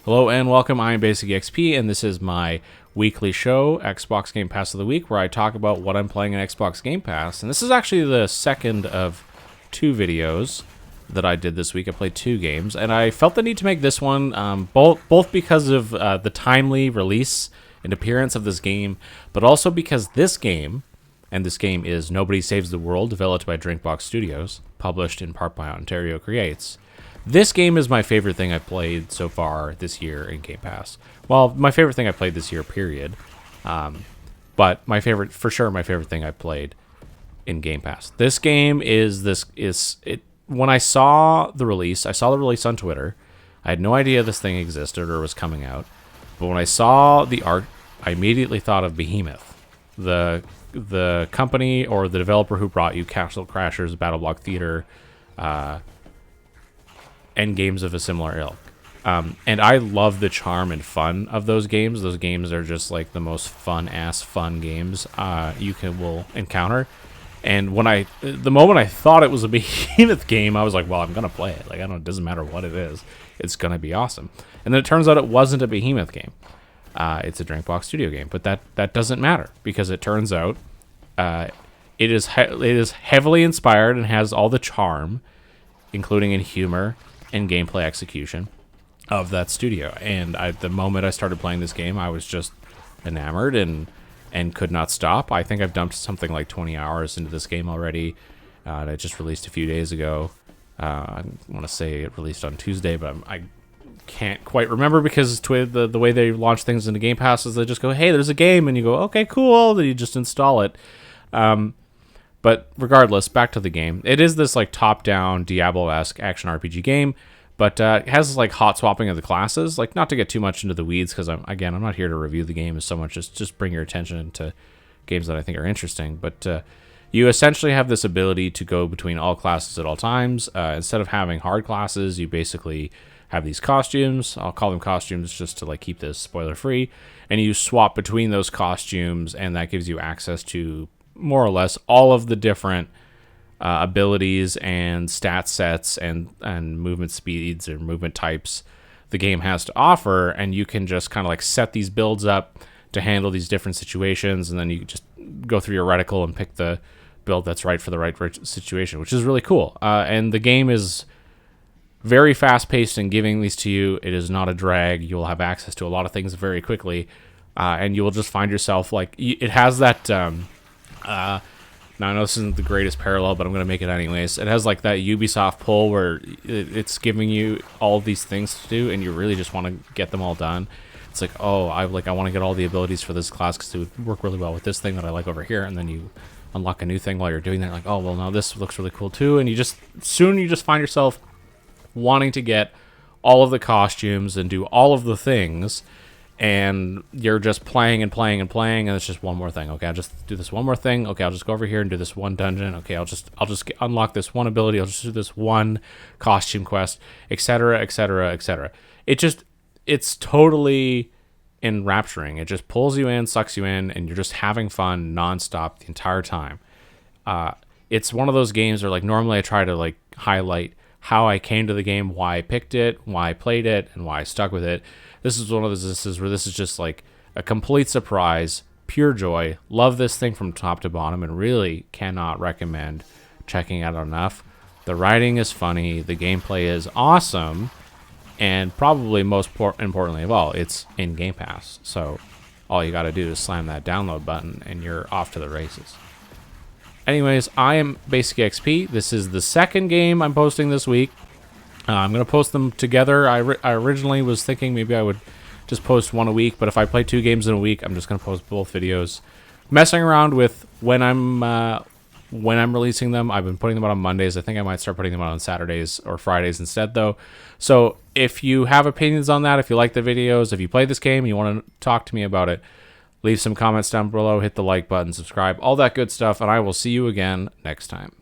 Hello and welcome. I'm Basic XP, and this is my weekly show, Xbox Game Pass of the Week, where I talk about what I'm playing in Xbox Game Pass. And this is actually the second of two videos that I did this week. I played two games, and I felt the need to make this one both because of the timely release and appearance of this game, but also because this game, and this game is Nobody Saves the World, developed by Drinkbox Studios, published in part by Ontario Creates. This game is my favorite thing I've played so far this year in Game Pass. Well, my favorite thing I played this year, period. But my favorite thing I played in Game Pass. This game is it. When I saw the release on Twitter. I had no idea this thing existed or was coming out. But when I saw the art, I immediately thought of Behemoth, the company or the developer who brought you Castle Crashers, BattleBlock Theater, and games of a similar ilk. And I love the charm and fun of those games. Those games are just like the most fun games will encounter. And the moment I thought it was a Behemoth game, I was like, well, I'm gonna play it. Like, it doesn't matter what it is, it's gonna be awesome. And then it turns out it wasn't a Behemoth game. It's a Drinkbox Studio game, but that doesn't matter because it turns out it is heavily inspired and has all the charm, including in humor and gameplay execution of that studio. And the moment I started playing this game, I was just enamored and could not stop. I think I've dumped something like 20 hours into this game already. And it just released a few days ago. I want to say it released on Tuesday, but I can't quite remember because the way they launch things into Game Pass is they just go, hey, there's a game, and you go, okay, cool, then you just install it. But regardless, back to the game. It is this like top-down Diablo-esque action RPG game, but it has like hot swapping of the classes. Like, not to get too much into the weeds, because I'm not here to review the game so much. Just bring your attention to games that I think are interesting. But you essentially have this ability to go between all classes at all times. Instead of having hard classes, you basically have these costumes. I'll call them costumes just to like keep this spoiler free. And you swap between those costumes, and that gives you access to more or less all of the different abilities and stat sets and movement speeds or movement types the game has to offer, and you can just kind of like set these builds up to handle these different situations, and then you just go through your reticle and pick the build that's right for the right situation, which is really cool. And the game is very fast-paced in giving these to you. It is not a drag. You'll have access to a lot of things very quickly, and you will just find yourself like it has that now I know this isn't the greatest parallel, but I'm going to make it anyways. It has like that Ubisoft pull where it's giving you all these things to do, and you really just want to get them all done. It's like, oh, I want to get all the abilities for this class because it would work really well with this thing that I like over here, and then you unlock a new thing while you're doing that. Like, oh, well, now this looks really cool too, and you just find yourself wanting to get all of the costumes and do all of the things. And you're just playing and playing and playing, and it's just one more thing. Okay, I'll just do this one more thing. Okay, I'll just go over here and do this one dungeon. Okay, I'll just unlock this one ability. I'll just do this one costume quest, etc., etc., etc. It's totally enrapturing. It just pulls you in, sucks you in, and you're just having fun nonstop the entire time. It's one of those games where like normally I try to like highlight how I came to the game, why I picked it, why I played it, and why I stuck with it. This is one of those instances where this is just like a complete surprise, pure joy. Love this thing from top to bottom, and really cannot recommend checking out enough. The writing is funny, the gameplay is awesome, and probably most importantly of all, it's in Game Pass. So all you got to do is slam that download button, and you're off to the races. Anyways, I am Basic XP. This is the second game I'm posting this week. I'm going to post them together. I originally was thinking maybe I would just post one a week, but if I play 2 games in a week, I'm just going to post both videos. Messing around with when I'm releasing them. I've been putting them out on Mondays. I think I might start putting them out on Saturdays or Fridays instead, though. So if you have opinions on that, if you like the videos, if you played this game and you want to talk to me about it, leave some comments down below, hit the like button, subscribe, all that good stuff, and I will see you again next time.